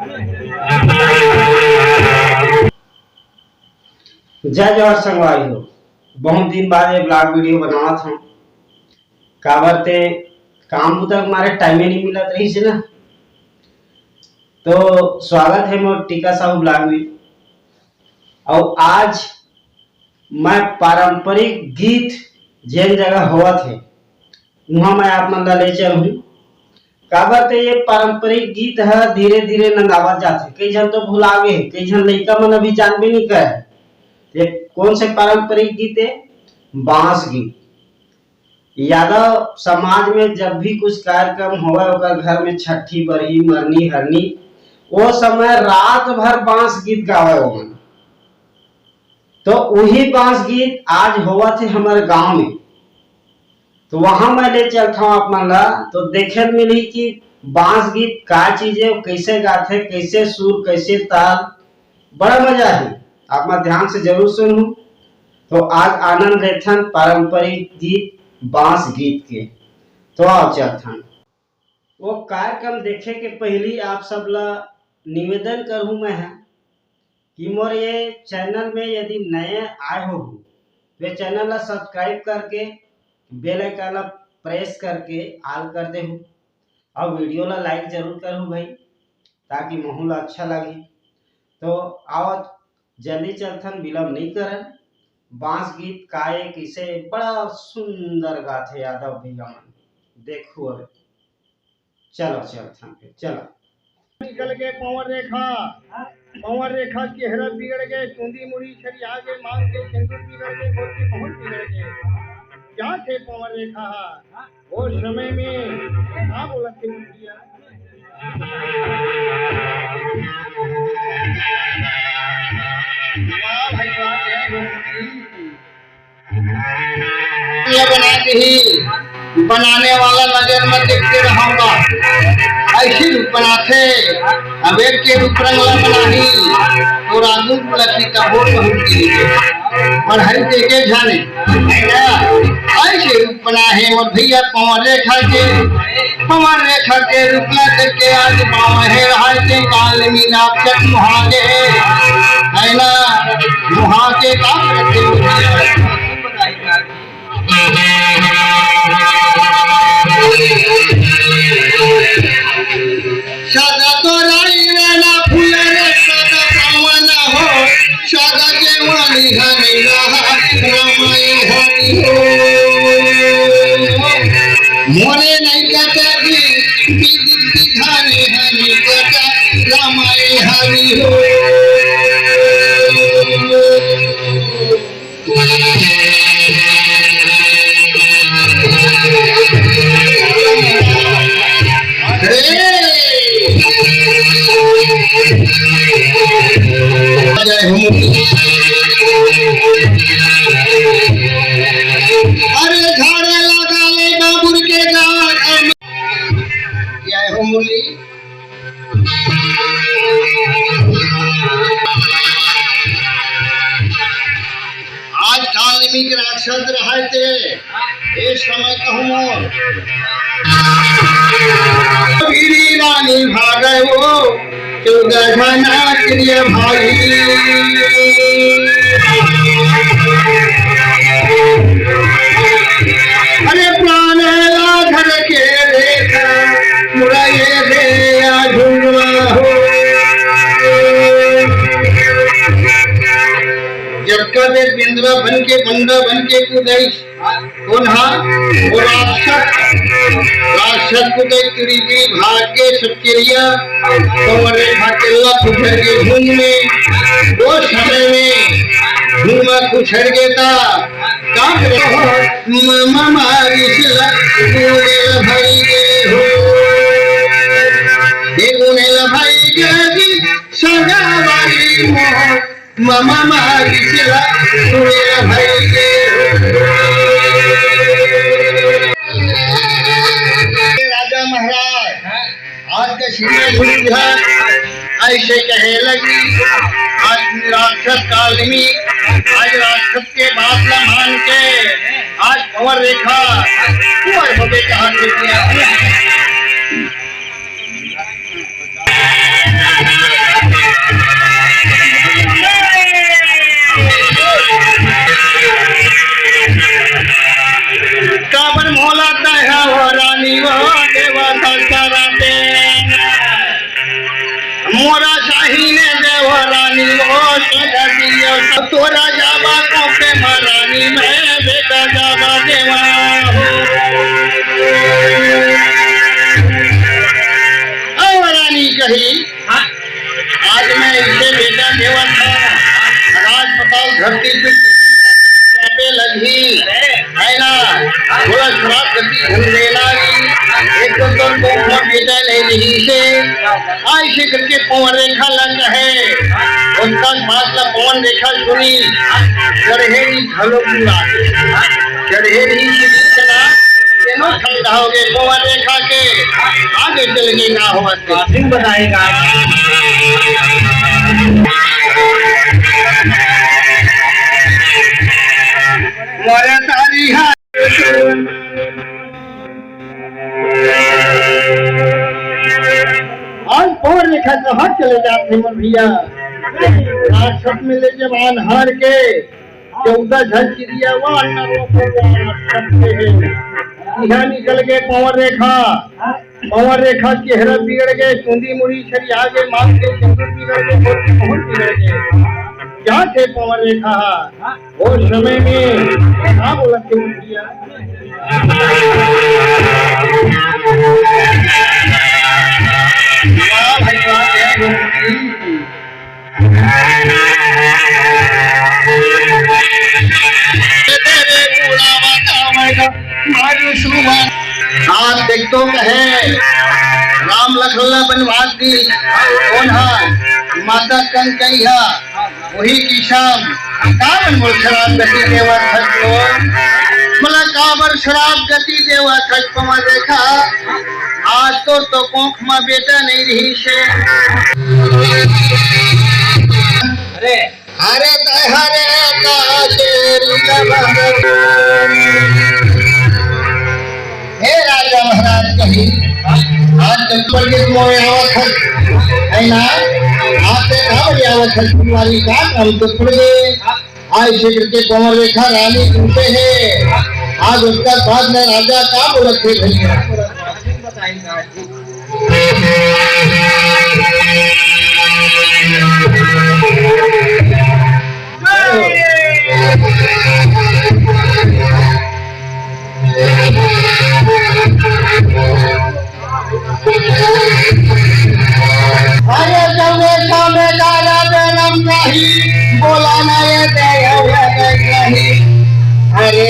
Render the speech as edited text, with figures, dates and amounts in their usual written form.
जय जवाहर संगवारी हो। बहुत दिन बाद ये ब्लॉग वीडियो बनावा था। काबर ते काम बुता हमारे टाइम ही नहीं मिला रही से ना। तो स्वागत है मोर टीका साहू ब्लॉग में। और आज मैं पारंपरिक गीत जेन जगह हुआ थे वहां मैं आप मन ला ले चल हूँ। काबर ते ये पारंपरिक गीत है धीरे धीरे नंदावत जाते। कई जन तो भुलागे, कई जन लड़का मन अभी जानबे नहीं करे। ये कौन से पारंपरिक गीत है? बांस गीत। यादव समाज में जब भी कुछ कार्यक्रम होवे ओकर घर में छठी बरही मरनी हरनी वो समय रात भर बांस गीत गावे ओमन। तो वही बांस गीत आज हुआ थे हमारे गांव में। तो वहां मैं ले चलता हूँ आप मन ला। तो देखे मिली कि बांस गीत का चीज है, कैसे गाते, कैसे सुर, कैसे ताल, बड़ा मजा है। आप मैं ध्यान से जरूर सुनू। तो आज आनंद लेथन पारंपरिक गीत बांस गीत के। तो आओ चलथन। वो कार्यक्रम देखे के पहली आप सब ला निवेदन करूँ मैं है कि मोर ये चैनल में यदि नए आए हो वे चैनल ला सब्सक्राइब करके बेल आइकन ला प्रेस करके ऑल कर दे हूँ और वीडियो ला लाइक जरूर करूँ भाई, ताकि महू ला अच्छा लगे। तो आओ जल्दी चलथन, विलम्ब नहीं करन। बांस गीत काये किसे बड़ा सुंदर गाथे यादव भैया मन, देखो अब चलो चलथन फिर चलो। निकल गए पवन रेखा की हरत बिगड़ गए, चूंदी मुड़ी छरिया गए, मांग के सिंदूर बिगड़ गए, गोर के पहुंच बिगड़ गए। क्या थे पवन रेखा वो समय में? क्या बोला थे बना दी, बनाने वाला नजर में देखते रहूंगा। ऐसी रूप बनाते अब एक के रूप रंगला बनाही तो राजू लकी का बोल होती और हर देखे जाने ऐसे रूप बना है और भैया पवन रेखा के रूप ला करके आज पाँव है रहा के काल मीना चट मुहागे है ना मुहा के काम करते सदा तो राई रहना फूल रे सदा पावन हो सदा जेवानी हनी रामाई हनी हो मोरे नहीं कटा की दिखाने हनी कटा रामाई हनी हो। अरे झाड़े लगा ले बाबुर के गाँव क्या हो मुरली। आज कालमी के राक्षस रहे थे इस समय कहूँ रानी भागे वो चौदह प्रिय भाई। अरे प्राण घर के देखा मुराये रे झुंडवा हो जब कभी बिंद्रा बन के बंदा बन के कुदाई वो राक्षस कुदाई तुरीबी भाग के सबकेरिया पवन रेखा के उछड़ के झुंड में वो समय में धुआं उछड़ गया था मामा मारी भाई हो गुनेला भाई गई सगा वाली मोह मामा मारी भाई राजा महाराज आज के श्री ऐसे कहे लगी आज राक्षस कालमी आज राक्षस के बात न मान के आज पवन रेखा कुंवर भवे कहा मोरा शाही ने देवरानी वो सजा दियो तोरा जाबा को पे महारानी मैं बेटा जाबा देवा रानी कही आज मैं इसे बेटा देवा था राजपताल धरती पे पे लगी है ना थोड़ा शराब गति धन देना एक तो बेटा नहीं से आज से करके पवन रेखा लग है उसका फासला पवन रेखा सुनी चढ़ेरी घरों पूरा चढ़ेरी चला तेनो ठंडा हो गए पवन रेखा के आगे चल गई ना हो सिंह बताएगा मोरे तारी है आज पवन रेखा कहाँ चले जाते मन भैया राक्षस में ले जवान हार के 14 झलकी दिया यहाँ निकल गए पवन रेखा चेहरा बिगड़ गए चुंदी मुड़ी छरिया गए मांग के सिंदूर बिगड़ गए बहुत बिगड़ गए क्या थे पवन रेखा वो समय में क्या बोला थे भैया आज देख तो कहे राम लखन बनवास दी कौन है माता कंकैया वही की शाम काबर मोर शराब गति देवा खटो मला काबर शराब गति देवा खट पमा देखा आज तो कोख में बेटा नहीं रही से अरे अरे हरे हे राजा महाराज कही आज तक है ना आपसे वाली बात हम तो पड़ गए आज क्षेत्र के पवन रेखा रानी टूटे हैं आज उसका बाद में राजा का बोलत थे भैया अरे सामने काला बेलम नहीं बोला ना ये नहीं अरे